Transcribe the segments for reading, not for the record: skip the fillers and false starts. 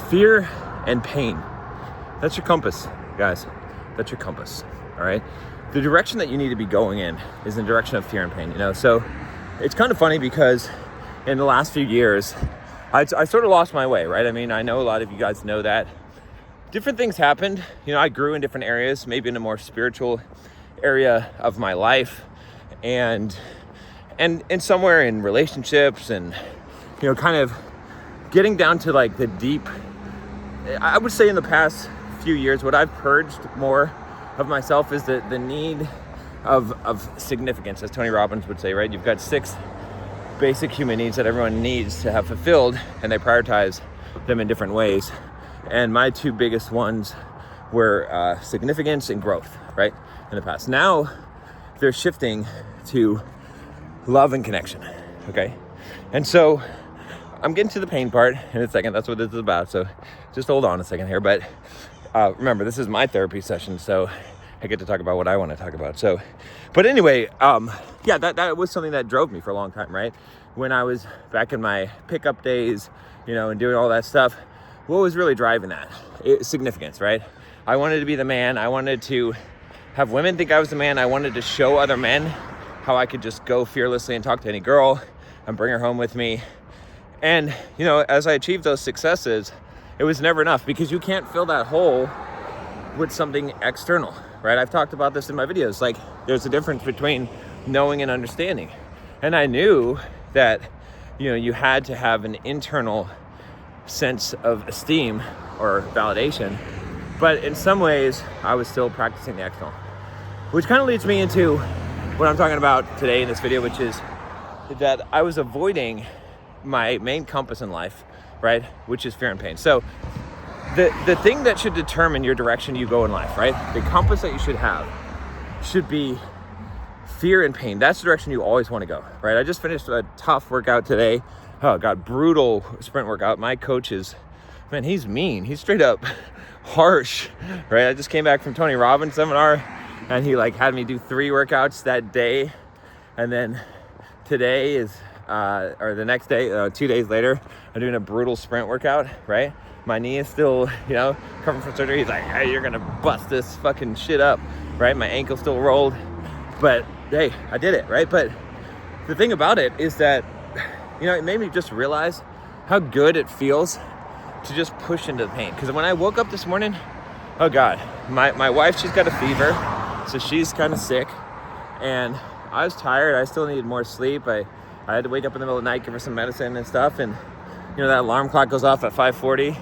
Fear and pain. That's your compass, guys. That's your compass, all right? The direction that you need to be going in is in the direction of fear and pain, So it's kind of funny because in the last few years, I sort of lost my way, right? I mean, I know a lot of you guys know that. Different things happened. I grew in different areas, maybe in a more spiritual area of my life and somewhere in relationships and, kind of getting down to like the deep. I would say in the past few years, what I've purged more of myself is the need of significance, as Tony Robbins would say, right? You've got 6 basic human needs that everyone needs to have fulfilled, and they prioritize them in different ways. And my 2 biggest ones were significance and growth, right? In the past. Now they're shifting to love and connection, okay? And so I'm getting to the pain part in a second. That's what this is about. So just hold on a second here. But remember, this is my therapy session, so I get to talk about what I want to talk about. So, but anyway, that was something that drove me for a long time, right? When I was back in my pickup days, and doing all that stuff, what was really driving that? Significance, right? I wanted to be the man. I wanted to have women think I was the man. I wanted to show other men how I could just go fearlessly and talk to any girl and bring her home with me. And, as I achieved those successes, it was never enough because you can't fill that hole with something external, right? I've talked about this in my videos. Like, there's a difference between knowing and understanding. And I knew that, you had to have an internal sense of esteem or validation. But in some ways, I was still practicing the external. Which kind of leads me into what I'm talking about today in this video, which is that I was avoiding my main compass in life, right? Which is fear and pain. So the thing that should determine your direction you go in life, right? The compass that you should have should be fear and pain. That's the direction you always want to go, right? I just finished a tough workout today. Oh God, brutal sprint workout. My coach man, he's mean. He's straight up harsh, right? I just came back from Tony Robbins seminar and he had me do 3 workouts that day. And then today is or the next day, 2 days later, I'm doing a brutal sprint workout, right? My knee is still, coming from surgery. He's like, hey, you're going to bust this fucking shit up, right? My ankle's still rolled, but hey, I did it, right? But the thing about it is that, it made me just realize how good it feels to just push into the pain. Because when I woke up this morning, oh God, my wife, she's got a fever, so she's kind of sick, and I was tired. I still needed more sleep. I had to wake up in the middle of the night, give her some medicine and stuff. And, that alarm clock goes off at 5:40.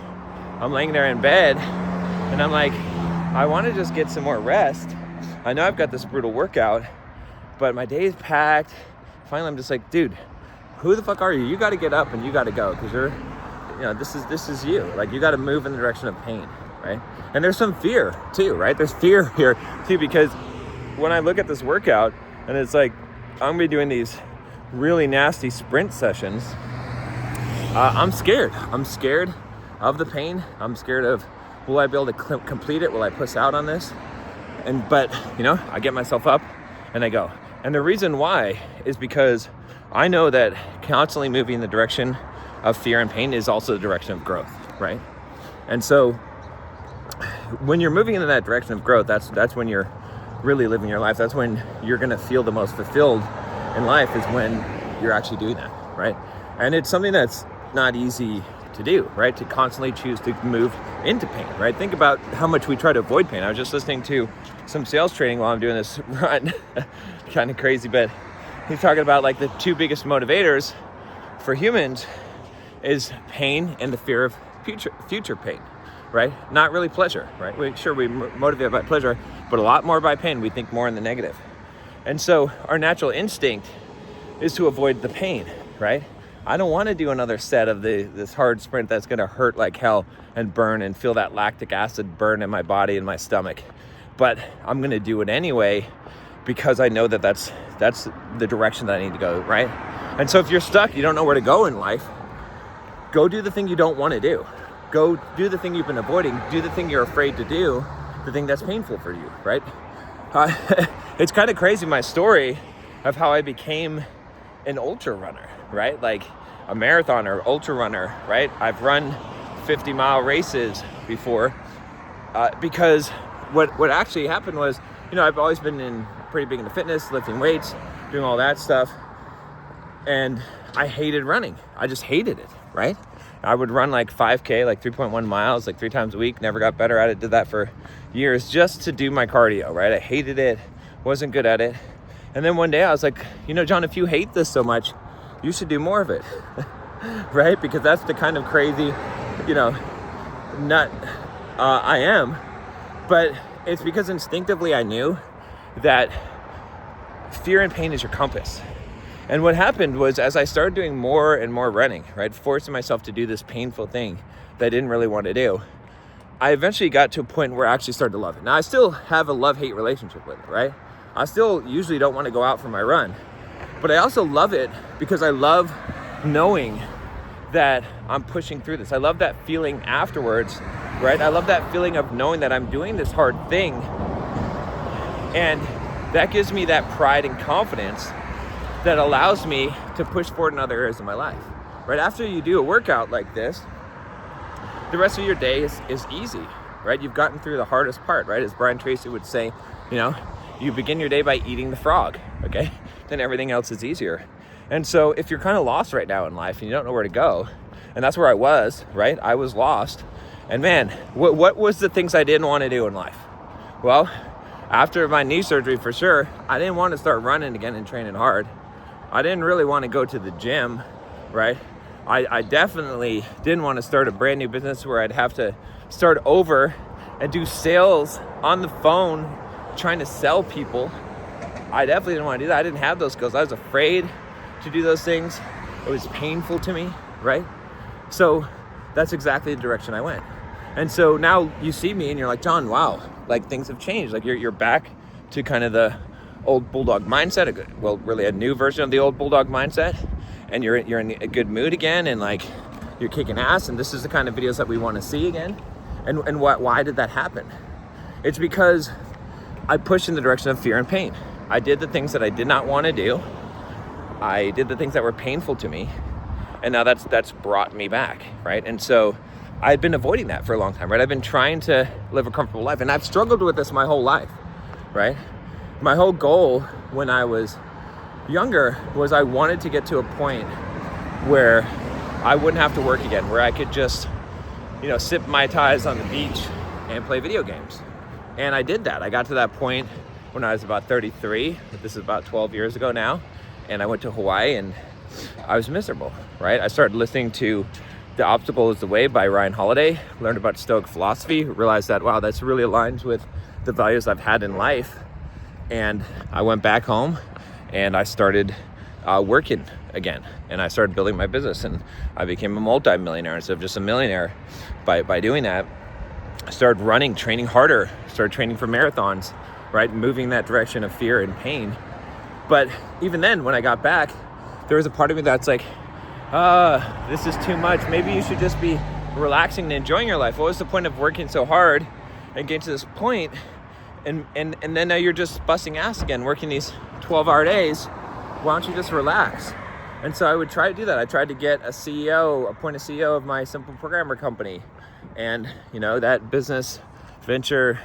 I'm laying there in bed and I'm like, I want to just get some more rest. I know I've got this brutal workout, but my day is packed. Finally, I'm just like, dude, who the fuck are you? You got to get up and you got to go because you're, this is you. Like, you got to move in the direction of pain, right? And there's some fear too, right? There's fear here too, because when I look at this workout and it's like, I'm going to be doing these really nasty sprint sessions, I'm scared. I'm scared of the pain. I'm scared of, will I be able to complete it? Will I puss out on this? But I get myself up and I go. And the reason why is because I know that constantly moving in the direction of fear and pain is also the direction of growth, right? And so when you're moving in that direction of growth, that's when you're really living your life. That's when you're going to feel the most fulfilled in life, is when you're actually doing that, right? And it's something that's not easy to do, right? To constantly choose to move into pain, right? Think about how much we try to avoid pain. I was just listening to some sales training while I'm doing this run. Kind of crazy, but he's talking about the 2 biggest motivators for humans is pain and the fear of future pain, right? Not really pleasure, right? We motivate by pleasure, but a lot more by pain. We think more in the negative. And so our natural instinct is to avoid the pain, right? I don't want to do another set of this hard sprint that's going to hurt like hell and burn and feel that lactic acid burn in my body and my stomach. But I'm going to do it anyway because I know that that's the direction that I need to go, right? And so if you're stuck, you don't know where to go in life, go do the thing you don't want to do. Go do the thing you've been avoiding. Do the thing you're afraid to do, the thing that's painful for you, right? It's kind of crazy, my story of how I became an ultra runner, right? Like a marathoner, ultra runner, right? I've run 50-mile races before, because what actually happened was, I've always been pretty big into fitness, lifting weights, doing all that stuff, and I hated running. I just hated it, right? I would run like 5K, like 3.1 miles, like 3 times a week, never got better at it, did that for years just to do my cardio, right? I hated it, wasn't good at it. And then one day I was like, John, if you hate this so much, you should do more of it, right? Because that's the kind of crazy, nut I am. But it's because instinctively I knew that fear and pain is your compass. And what happened was, as I started doing more and more running, right, forcing myself to do this painful thing that I didn't really want to do, I eventually got to a point where I actually started to love it. Now, I still have a love-hate relationship with it, right? I still usually don't want to go out for my run, but I also love it because I love knowing that I'm pushing through this. I love that feeling afterwards, right? I love that feeling of knowing that I'm doing this hard thing, and that gives me that pride and confidence that allows me to push forward in other areas of my life, right? After you do a workout like this, the rest of your day is easy, right? You've gotten through the hardest part, right? As Brian Tracy would say, you begin your day by eating the frog, okay? Then everything else is easier. And so if you're kind of lost right now in life and you don't know where to go, and that's where I was, right? I was lost. And man, what was the things I didn't want to do in life? Well, after my knee surgery, for sure, I didn't want to start running again and training hard. I didn't really want to go to the gym, right? I definitely didn't want to start a brand new business where I'd have to start over and do sales on the phone, trying to sell people. I definitely didn't want to do that. I didn't have those skills. I was afraid to do those things. It was painful to me, right? So that's exactly the direction I went. And so now you see me and you're like, John, wow, like things have changed. Like you're back to kind of the old bulldog mindset, really a new version of the old bulldog mindset, and you're in a good mood again, and like you're kicking ass, and this is the kind of videos that we want to see again. And why did that happen? It's because I pushed in the direction of fear and pain. I did the things that I did not want to do. I did the things that were painful to me, and now that's brought me back, right? And so I've been avoiding that for a long time, right? I've been trying to live a comfortable life, and I've struggled with this my whole life, right? My whole goal when I was younger was I wanted to get to a point where I wouldn't have to work again, where I could just, sip Mai Tais on the beach and play video games. And I did that. I got to that point when I was about 33. This is about 12 years ago now. And I went to Hawaii and I was miserable, right? I started listening to The Obstacle is the Way by Ryan Holiday, learned about Stoic philosophy, realized that, wow, that's really aligns with the values I've had in life. And I went back home and I started working again, and I started building my business, and I became a multi-millionaire instead of just a millionaire by doing that. I started running, training harder, started training for marathons, right? Moving in that direction of fear and pain. But even then, when I got back, there was a part of me that's like, this is too much. Maybe you should just be relaxing and enjoying your life. What was the point of working so hard and getting to this point? And then now you're just busting ass again, working these 12-hour days. Why don't you just relax? And so I would try to do that. I tried to get appoint a CEO of my Simple Programmer company. And, that business venture,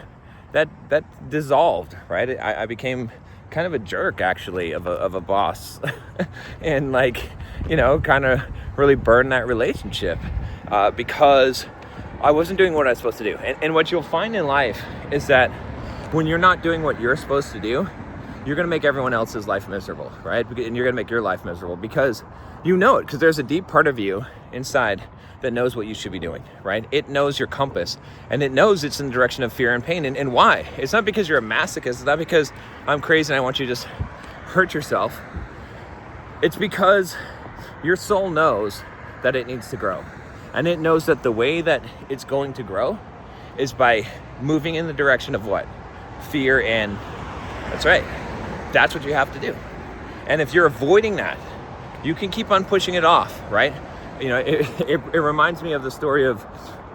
that dissolved, right? I became kind of a jerk, actually, of a boss. And kind of really burned that relationship because I wasn't doing what I was supposed to do. And what you'll find in life is that when you're not doing what you're supposed to do, you're going to make everyone else's life miserable, right? And you're going to make your life miserable because you know it, because there's a deep part of you inside that knows what you should be doing, right? It knows your compass, and it knows it's in the direction of fear and pain. And why? It's not because you're a masochist. It's not because I'm crazy and I want you to just hurt yourself. It's because your soul knows that it needs to grow. And it knows that the way that it's going to grow is by moving in the direction of what? Fear and, that's right. That's what you have to do. And if you're avoiding that, you can keep on pushing it off, right? It reminds me of the story of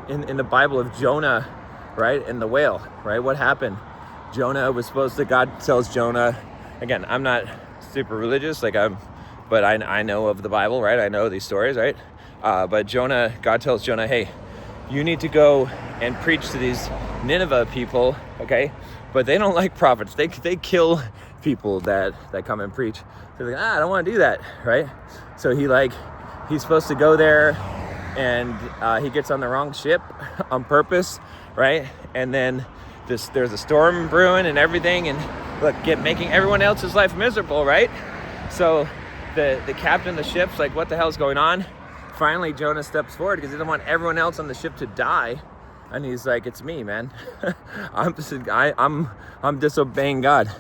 in the Bible of Jonah, right? And the whale, right? What happened? Jonah was God tells Jonah, again, I'm not super religious, but I know of the Bible, right? I know these stories, right? But God tells Jonah, hey, you need to go and preach to these Nineveh people, okay? But they don't like prophets. They kill people that come and preach. They're like, I don't want to do that, right? So he's supposed to go there, and he gets on the wrong ship on purpose, right? And then there's a storm brewing and everything, and look, making everyone else's life miserable, right? So the captain of the ship's like, what the hell's going on? Finally, Jonah steps forward because he doesn't want everyone else on the ship to die. And he's like, it's me, man. I'm disobeying God.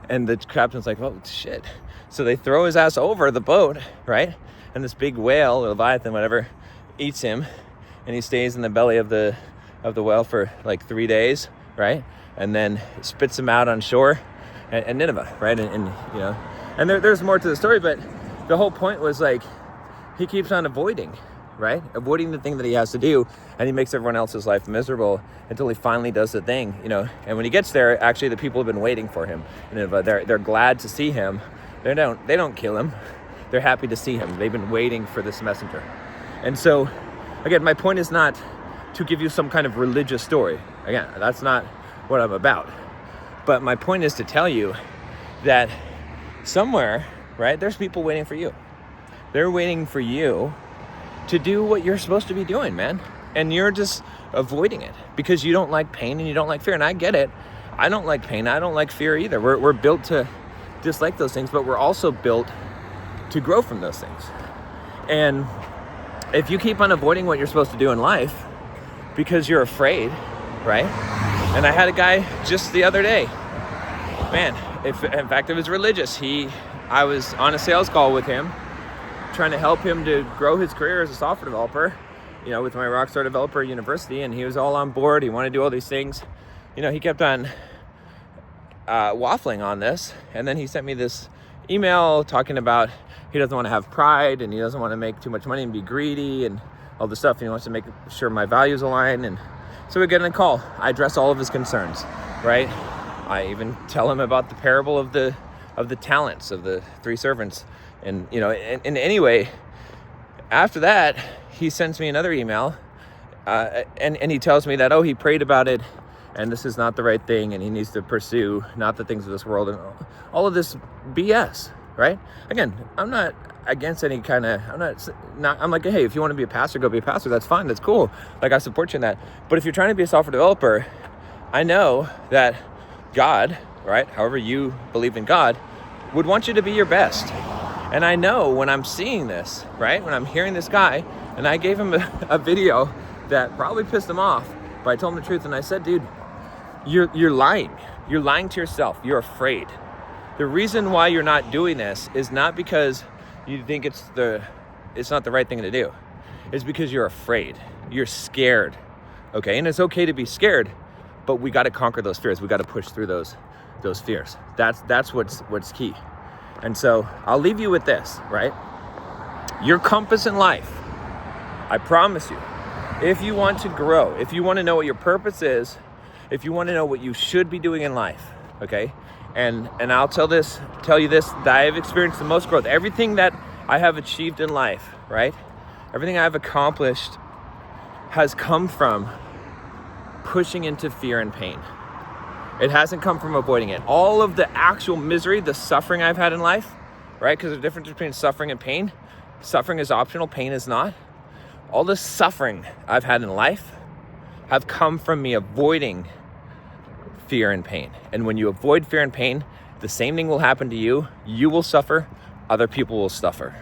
And the captain's like, oh, shit. So they throw his ass over the boat, right? And this big whale, Leviathan, whatever, eats him. And he stays in the belly of the whale for like 3 days, right? And then spits him out on shore and Nineveh, right? And you know, and there's more to the story, but the whole point was like, he keeps on avoiding, right? Avoiding the thing that he has to do, and he makes everyone else's life miserable until he finally does the thing, you know. And when he gets there, actually the people have been waiting for him. And they're glad to see him. They don't kill him. They're happy to see him. They've been waiting for this messenger. And so, again, my point is not to give you some kind of religious story. Again, that's not what I'm about. But my point is to tell you that somewhere, right, there's people waiting for you. They're waiting for you to do what you're supposed to be doing, man. And you're just avoiding it because you don't like pain and you don't like fear. And I get it. I don't like pain. I don't like fear either. We're built to dislike those things, but we're also built to grow from those things. And if you keep on avoiding what you're supposed to do in life because you're afraid, right? And I had a guy just the other day, man, in fact, it was religious. I was on a sales call with him, trying to help him to grow his career as a software developer, you know, with my Rockstar Developer University, and he was all on board. He wanted to do all these things. You know, he kept on waffling on this, and then he sent me this email talking about he doesn't want to have pride, and he doesn't want to make too much money and be greedy and all this stuff. He wants to make sure my values align. And so we get in a call. I address all of his concerns, right? I even tell him about the parable of the talents of the 3 servants. And, you know, and anyway, after that, he sends me another email, and he tells me that, he prayed about it, and this is not the right thing, and he needs to pursue not the things of this world, and all of this BS, right? Again, I'm not against any kind of, I'm like, hey, if you want to be a pastor, go be a pastor. That's fine. That's cool. Like, I support you in that. But if you're trying to be a software developer, I know that God, right, however you believe in God, would want you to be your best. And I know when I'm seeing this, right, when I'm hearing this guy, and I gave him a video that probably pissed him off, but I told him the truth, and I said, dude, you're lying. You're lying to yourself. You're afraid. The reason why you're not doing this is not because you think it's not the right thing to do. It's because you're afraid. You're scared, okay? And it's okay to be scared, but we got to conquer those fears. We got to push through those fears. That's what's key. And so I'll leave you with this, right? Your compass in life, I promise you, if you want to grow, if you want to know what your purpose is, if you want to know what you should be doing in life, okay? And I'll tell you this, that I have experienced the most growth. Everything that I have achieved in life, right? Everything I've accomplished has come from pushing into fear and pain. It hasn't come from avoiding it. All of the actual misery, the suffering I've had in life, right? Because there's a difference between suffering and pain. Suffering is optional, pain is not. All the suffering I've had in life have come from me avoiding fear and pain. And when you avoid fear and pain, the same thing will happen to you. You will suffer, other people will suffer.